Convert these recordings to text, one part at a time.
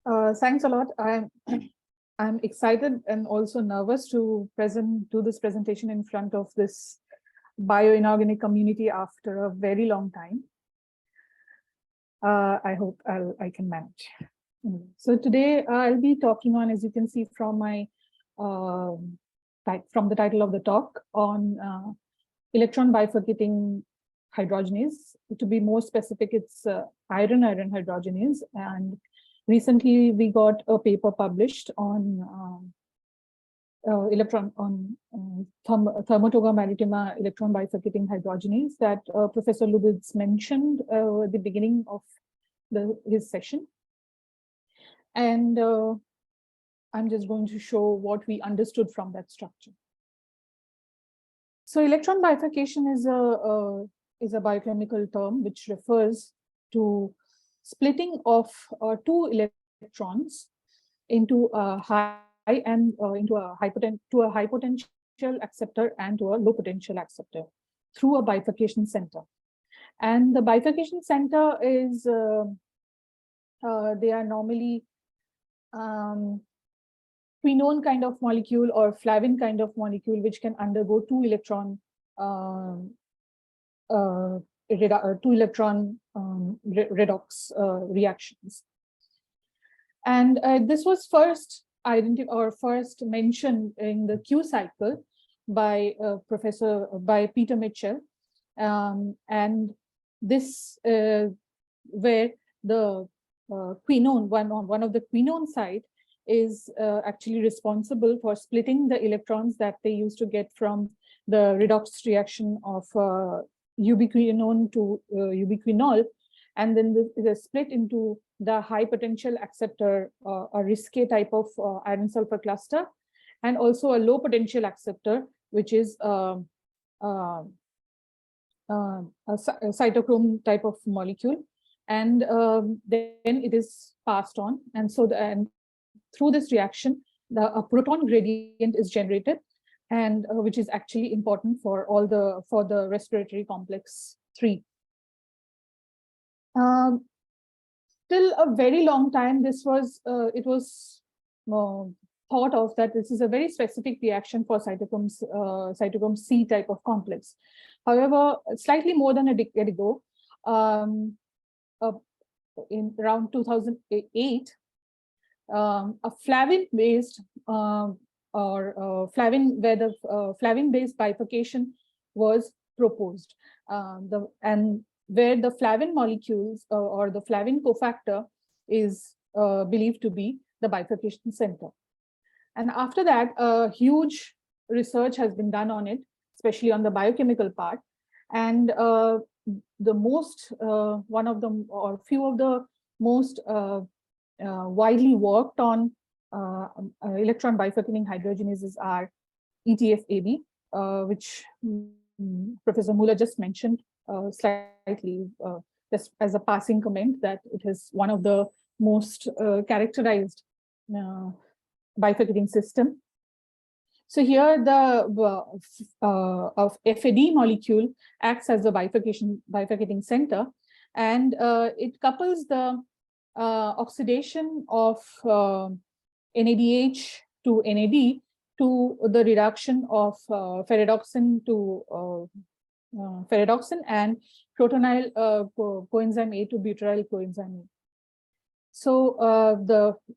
Thanks a lot. I'm excited and also nervous to do this presentation in front of this bioinorganic community after a very long time. I hope I can manage. So today I'll be talking on, as you can see from my from the title of the talk, on electron bifurcating hydrogenase. To be more specific, it's iron-iron hydrogenase, and recently we got a paper published on Thermatoga maritima electron bifurcating hydrogenase that Professor Lubitz mentioned at the beginning of his session. And I'm just going to show what we understood from that structure. So electron bifurcation is a biochemical term which refers to splitting of two electrons into a high and into a high potential acceptor and to a low potential acceptor through a bifurcation center. And the bifurcation center is they are normally quinone kind of molecule or flavin kind of molecule which can undergo two electron redox reactions. And this was first mentioned in the Q cycle by Peter Mitchell, and this where the quinone one of the quinone side is actually responsible for splitting the electrons that they used to get from the redox reaction of ubiquinone to ubiquinol, and then it is split into the high potential acceptor, a risque type of iron sulfur cluster, and also a low potential acceptor, which is a cytochrome type of molecule, and then it is passed on, and so through this reaction, a proton gradient is generated, and which is actually important for the respiratory complex 3. Till a very long time, it was thought of that this is a very specific reaction for cytochrome C type of complex. However, slightly more than a decade ago, in around 2008, a flavin-based where the flavin-based bifurcation was proposed, and where the flavin molecules or the flavin cofactor is believed to be the bifurcation center. And after that, huge research has been done on it, especially on the biochemical part. And one of them, or few of the most widely worked on electron bifurcating hydrogenases are ETF-AB, which Professor Muller just mentioned slightly, just as a passing comment, that it is one of the most characterized bifurcating system. So here the FAD molecule acts as a bifurcating center, and it couples the oxidation of NADH to NAD to the reduction of ferredoxin to ferredoxin and protonyl coenzyme A to butyryl coenzyme A. So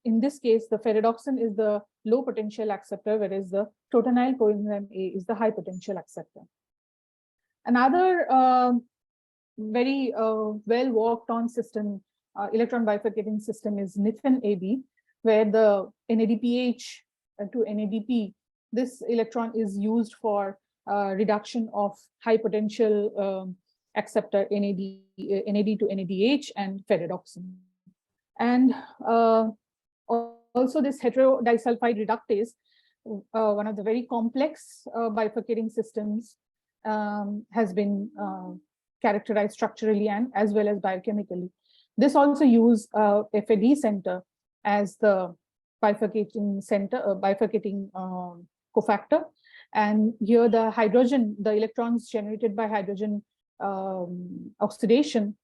in this case, the ferredoxin is the low potential acceptor, whereas the protonyl coenzyme A is the high potential acceptor. Another very well worked on system, electron bifurcating system, is NIFN-AB, where the NADPH to NADP, this electron is used for reduction of high potential acceptor NAD to NADH and ferredoxin. And also this heterodisulfide reductase, one of the very complex bifurcating systems, has been characterized structurally and as well as biochemically. This also use FAD center as the bifurcating center, bifurcating cofactor. And here the electrons generated by hydrogen oxidation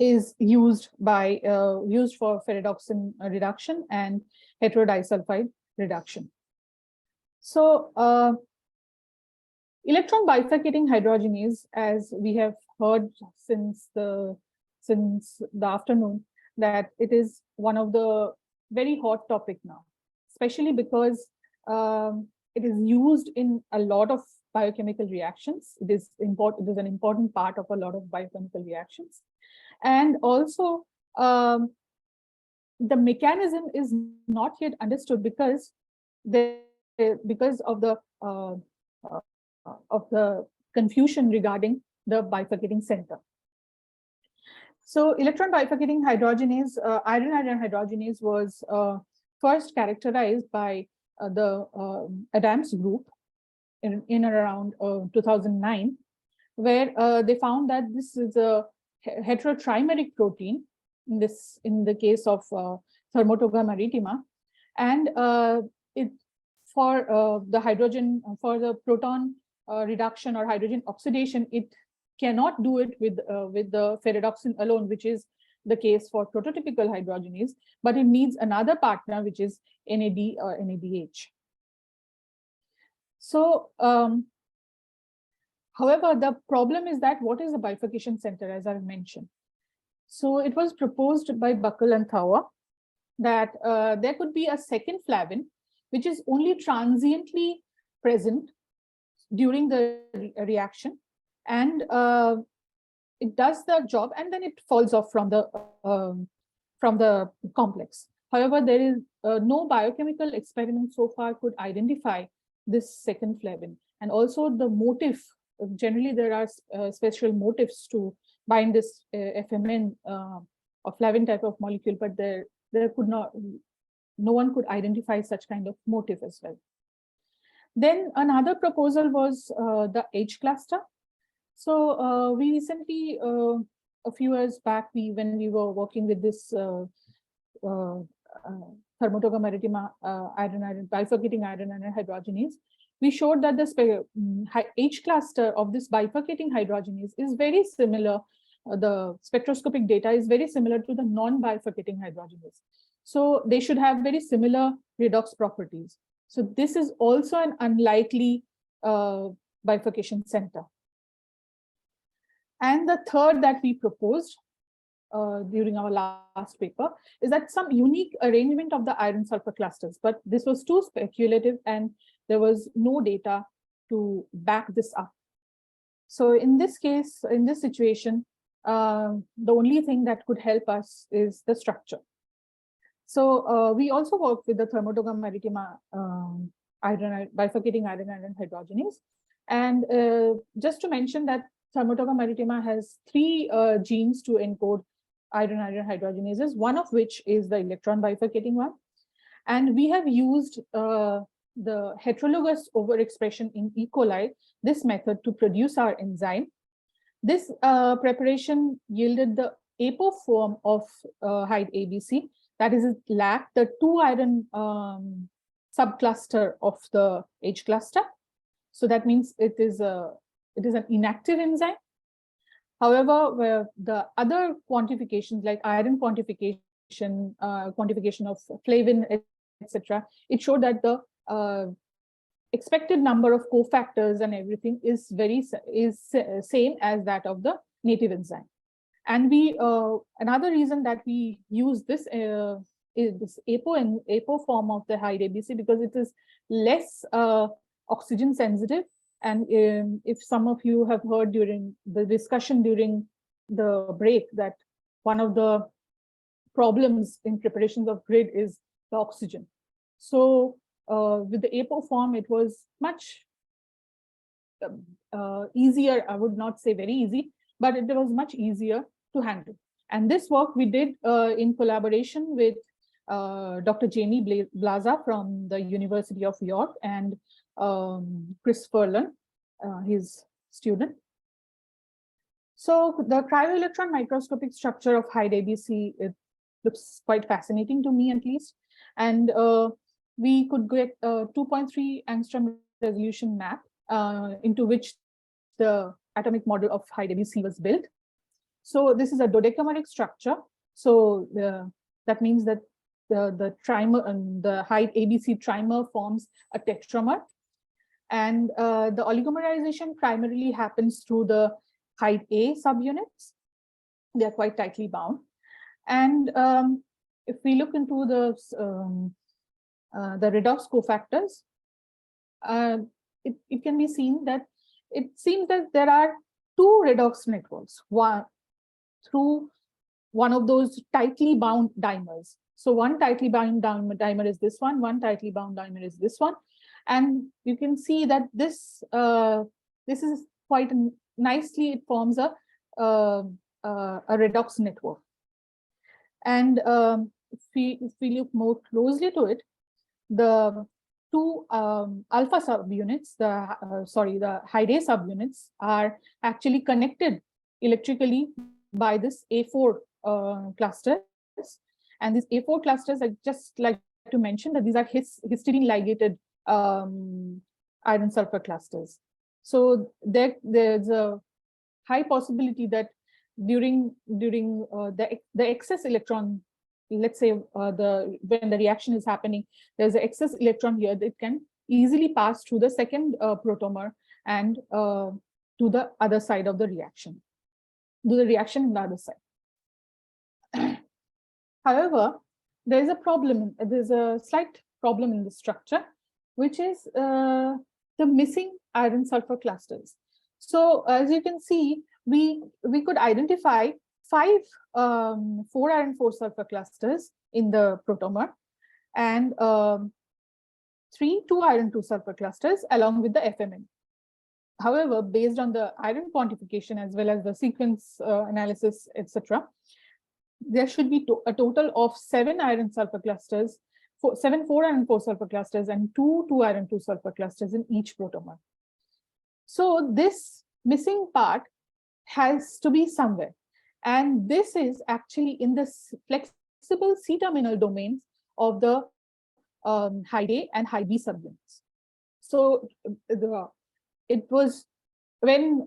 is used for ferredoxin reduction and heterodisulfide reduction. So electron bifurcating hydrogenase, as we have heard since the afternoon, that it is one of the very hot topic now, especially because it is used in a lot of biochemical reactions. It is important. It is an important part of a lot of biochemical reactions, and also the mechanism is not yet understood because of the confusion regarding the bifurcating center. So electron bifurcating hydrogenase, iron-iron hydrogenase, was first characterized by the Adams group in around 2009, where they found that this is a heterotrimeric protein in the case of Thermotoga maritima, and it for the proton reduction or hydrogen oxidation, it cannot do it with the ferredoxin alone, which is the case for prototypical hydrogenase, but it needs another partner, which is NAD or NADH. So, however, the problem is that what is the bifurcation center, as I've mentioned. So it was proposed by Buckle and Thawer that there could be a second flavin, which is only transiently present during the reaction, and it does the job, and then it falls off from the complex. However, there is no biochemical experiment so far could identify this second flavin, and also the motif. Generally, there are special motifs to bind this FMN or flavin type of molecule, but no one could identify such kind of motif as well. Then another proposal was the H cluster. So we recently, a few years back, when we were working with this Thermotoga maritima iron-iron bifurcating iron-iron hydrogenase, we showed that the H cluster of this bifurcating hydrogenase is very similar. The spectroscopic data is very similar to the non-bifurcating hydrogenase. So they should have very similar redox properties. So this is also an unlikely bifurcation center. And the third that we proposed during our last paper is that some unique arrangement of the iron sulfur clusters, but this was too speculative and there was no data to back this up. So in this case, in this situation, the only thing that could help us is the structure. So we also work with the Thermotoga maritima bifurcating iron-iron hydrogenase. And just to mention that Thermotoga maritima has 3 genes to encode iron-iron hydrogenases, one of which is the electron bifurcating one. And we have used the heterologous overexpression in E. coli, this method, to produce our enzyme. This preparation yielded the apo form of H2ase. That is, it lacked the 2-iron subcluster of the H cluster. So that means it is an inactive enzyme. However, where the other quantifications like iron quantification, quantification of flavin, etc., it showed that the expected number of cofactors and everything is same as that of the native enzyme. And we another reason that we use this is this apo form of the H2ase, because it is less oxygen sensitive. And if some of you have heard during the discussion during the break that one of the problems in preparations of grid is the oxygen. So with the apo form, it was much easier. I would not say very easy, but it was much easier to handle. And this work we did in collaboration with Dr. Jamie Blaza from the University of York and Chris Furlan, his student. So the cryo-electron microscopic structure of H2ase, it looks quite fascinating to me at least. And we could get a 2.3 angstrom resolution map into which the atomic model of H2ase was built. So this is a dodecameric structure. So that means that the trimer and the Hyde ABC trimer forms a tetramer. And the oligomerization primarily happens through the Hyde A subunits. They are quite tightly bound. And if we look into the redox cofactors, it can be seen that it seems that there are two redox networks, one through one of those tightly bound dimers. So one tightly bound dimer is this one tightly bound dimer is this one. And you can see that this is quite nicely, it forms a redox network. And if we look more closely to it, the two alpha subunits, the Hyde A subunits, are actually connected electrically by this A4 clusters. And these A4 clusters, I just like to mention that these are histidine ligated iron sulfur clusters. So there's a high possibility that during the excess electron, let's say when the reaction is happening, there's an excess electron here that can easily pass through the second protomer and to the other side of the reaction, do the reaction in the other side. However, there's a slight problem in the structure, which is the missing iron sulfur clusters. So as you can see, we could identify 5 4 iron 4 sulfur clusters in the protomer, and 3 2 iron 2 sulfur clusters along with the FMN. However, based on the iron quantification as well as the sequence analysis, etc., there should be a total of 7 iron sulfur clusters, 7 4 iron 4 sulfur clusters, and 2 2 iron 2 sulfur clusters in each protomer. So this missing part has to be somewhere. And this is actually in the flexible C-terminal domains of the Hyde A and Hyde B subunits. So it was when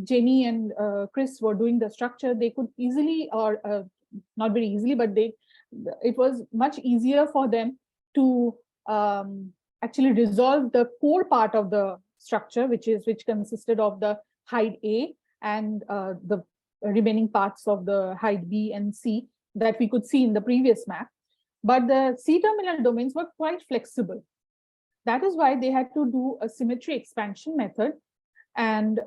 Jenny and Chris were doing the structure, they could easily, or not very easily, but it was much easier for them to actually resolve the core part of the structure, which consisted of the Hyde A and the remaining parts of the Hyde B and C that we could see in the previous map. But the C-terminal domains were quite flexible. That is why they had to do a symmetry expansion method. And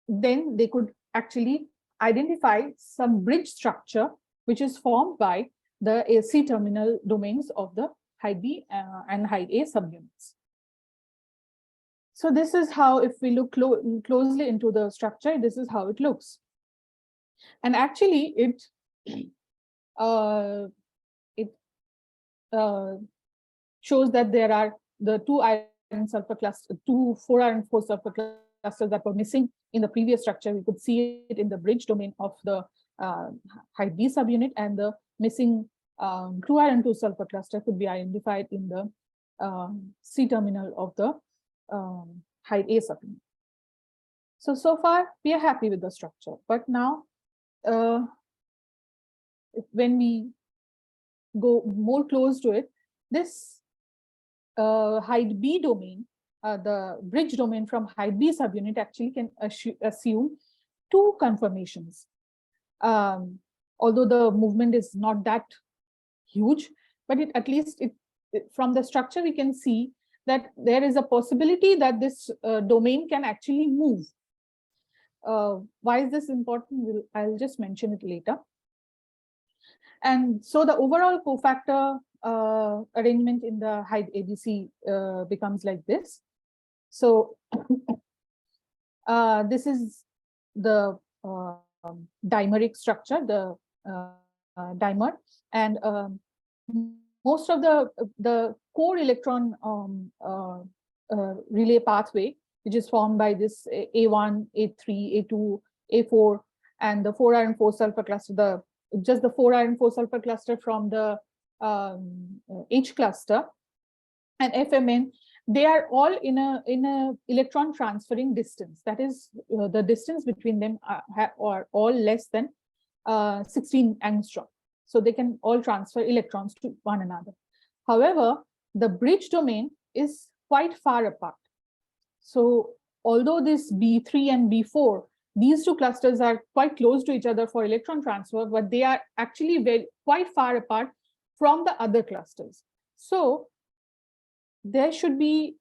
then they could actually identify some bridge structure, which is formed by the C-terminal domains of the Hyde B and Hyde A subunits. So this is how, if we look closely into the structure, this is how it looks. And actually, it shows that there are the 2 iron sulfur clusters, 2 4 iron 4 sulfur clusters that were missing in the previous structure. We could see it in the bridge domain of the Hyde B subunit, and the missing 2 iron 2 sulfur cluster could be identified in the C-terminal of the Hyde A subunit. So far, we are happy with the structure. But now, when we go more close to it, this Hyde B domain, the bridge domain from Hyde B subunit, actually can assume 2 conformations. Although the movement is not that huge, but at least from the structure, we can see that there is a possibility that this domain can actually move. Why is this important? I'll just mention it later. And so the overall cofactor arrangement in the Hyde ABC becomes like this. So this is the dimeric structure, the dimer, and most of the core electron relay pathway, which is formed by this A1, A3, A2, A4, and the 4 iron 4 sulfur cluster, just the 4 iron 4 sulfur cluster from the H cluster, and FMN they are all in a electron transferring distance. That is, the distance between them are all less than 16 angstrom. So they can all transfer electrons to one another. However, the bridge domain is quite far apart. So although this B3 and B4, these two clusters are quite close to each other for electron transfer, but they are actually quite far apart from the other clusters. So there should be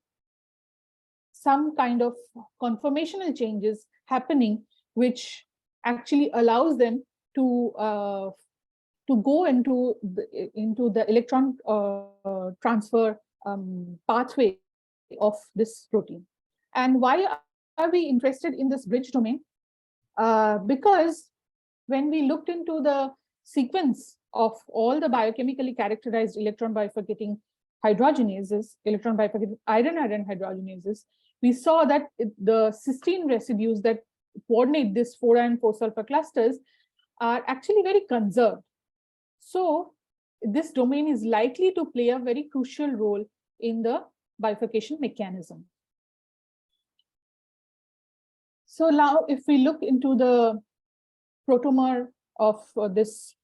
some kind of conformational changes happening, which actually allows them to go into the electron transfer pathway of this protein. And why are we interested in this bridge domain? Because when we looked into the sequence of all the biochemically characterized electron bifurcating hydrogenases, electron bifurcating iron-iron hydrogenases, we saw that the cysteine residues that coordinate this 4 iron 4 sulfur clusters are actually very conserved. So this domain is likely to play a very crucial role in the bifurcation mechanism. So now if we look into the protomer of this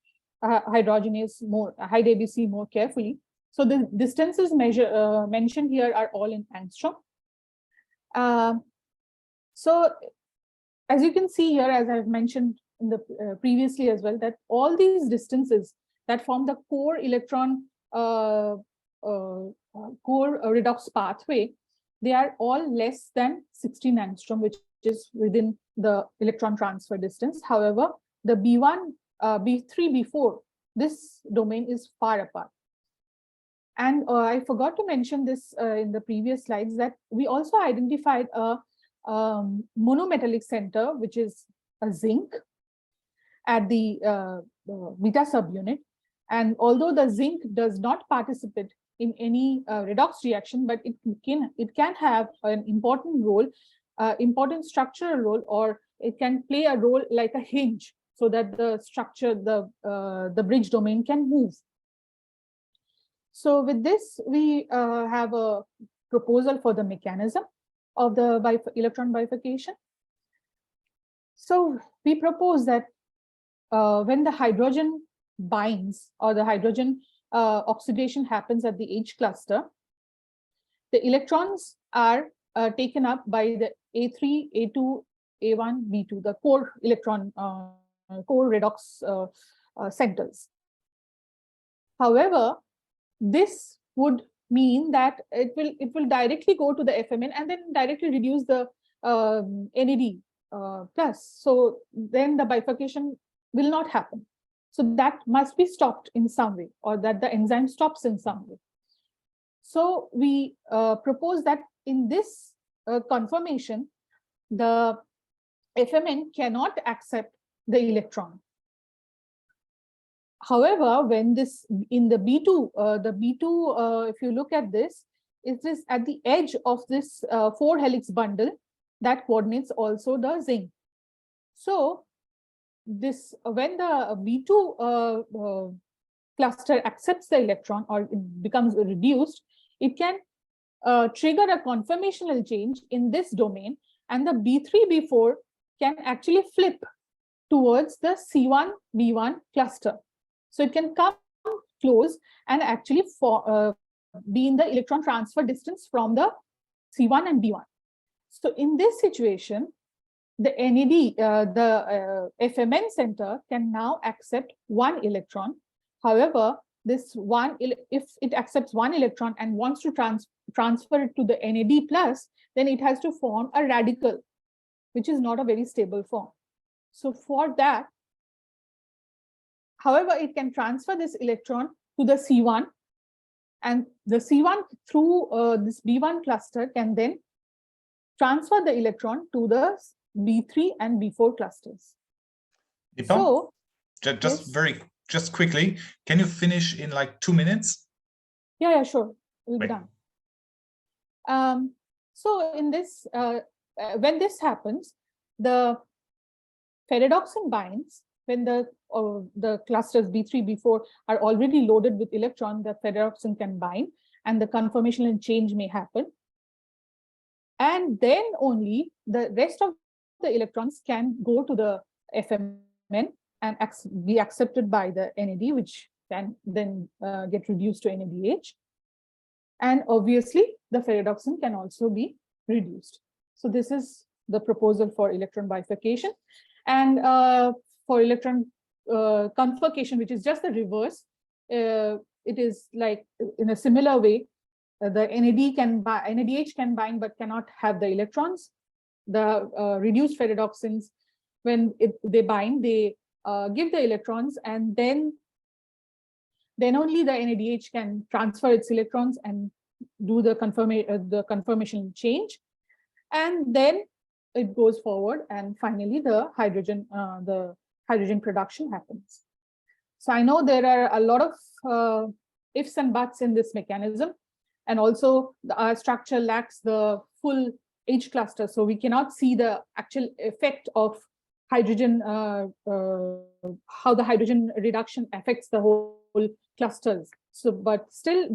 hydrogenase H2ase more carefully, so the distances mentioned here are all in angstrom. So as you can see here, as I've mentioned in the previously as well, that all these distances that form the core electron core redox pathway, they are all less than 16 angstrom, which is within the electron transfer distance. However, the B1, B3, B4, this domain is far apart. And I forgot to mention this in the previous slides, that we also identified a monometallic center, which is a zinc at the beta subunit. And although the zinc does not participate in any redox reaction, but it can have an important role, important structural role, or it can play a role like a hinge, so that the structure, the bridge domain can move. So with this, we have a proposal for the mechanism of the electron bifurcation. So we propose that when the hydrogen binds, or the hydrogen oxidation happens at the H cluster, the electrons are taken up by the A3, A2, A1, B2, the core electron, core redox centers. However, this would mean that it will directly go to the FMN and then directly reduce the NAD plus. So then the bifurcation will not happen. So that must be stopped in some way, or that the enzyme stops in some way. So we propose that in this conformation, the FMN cannot accept the electron. However, when this in the B2, if you look at this, it is at the edge of this 4 helix bundle that coordinates also the zinc. So this, when the B2 cluster accepts the electron, or it becomes reduced, it can trigger a conformational change in this domain, and the B3, B4 can actually flip towards the C1, B1 cluster. So it can come close and actually be in the electron transfer distance from the C1 and B1. So in this situation, the NAD, the FMN center can now accept 1 electron. However, this one, if it accepts 1 electron and wants to transfer it to the NAD plus, then it has to form a radical, which is not a very stable form. So for that, however, it can transfer this electron to the C1, and the C1 through this B1 cluster can then transfer the electron to the B3 and B4 clusters. So just quickly, can you finish in like 2 minutes? Yeah, sure, we'll be done. So in this, when this happens, the ferredoxin binds when the clusters B3, B4 are already loaded with electron. The ferredoxin can bind, and the conformational change may happen. And then only the rest of the electrons can go to the FMN and be accepted by the NAD, which can then get reduced to NADH. And obviously, the ferredoxin can also be reduced. So this is the proposal for electron bifurcation. And for electron conforcation, which is just the reverse, it is like in a similar way, the NADH can bind but cannot have the electrons. The reduced ferredoxins, when they bind, they give the electrons, and then only the NADH can transfer its electrons and do the conformation change, and then it goes forward, and finally the hydrogen production happens. So I know there are a lot of ifs and buts in this mechanism, and also our structure lacks the full H cluster, so we cannot see the actual effect of hydrogen, how the hydrogen reduction affects the whole clusters. So, but still,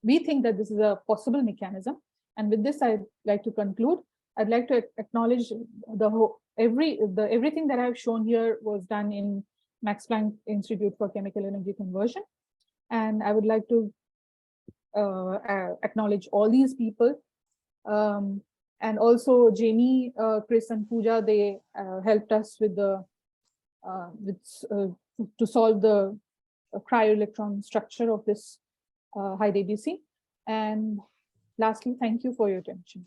we think that this is a possible mechanism. And with this, I'd like to conclude. I'd like to acknowledge everything that I've shown here was done in Max Planck Institute for Chemical Energy Conversion. And I would like to acknowledge all these people. And also Jamie, Chris, and Pooja, they helped us with to solve the cryo-electron structure of this high ABC. And lastly, thank you for your attention.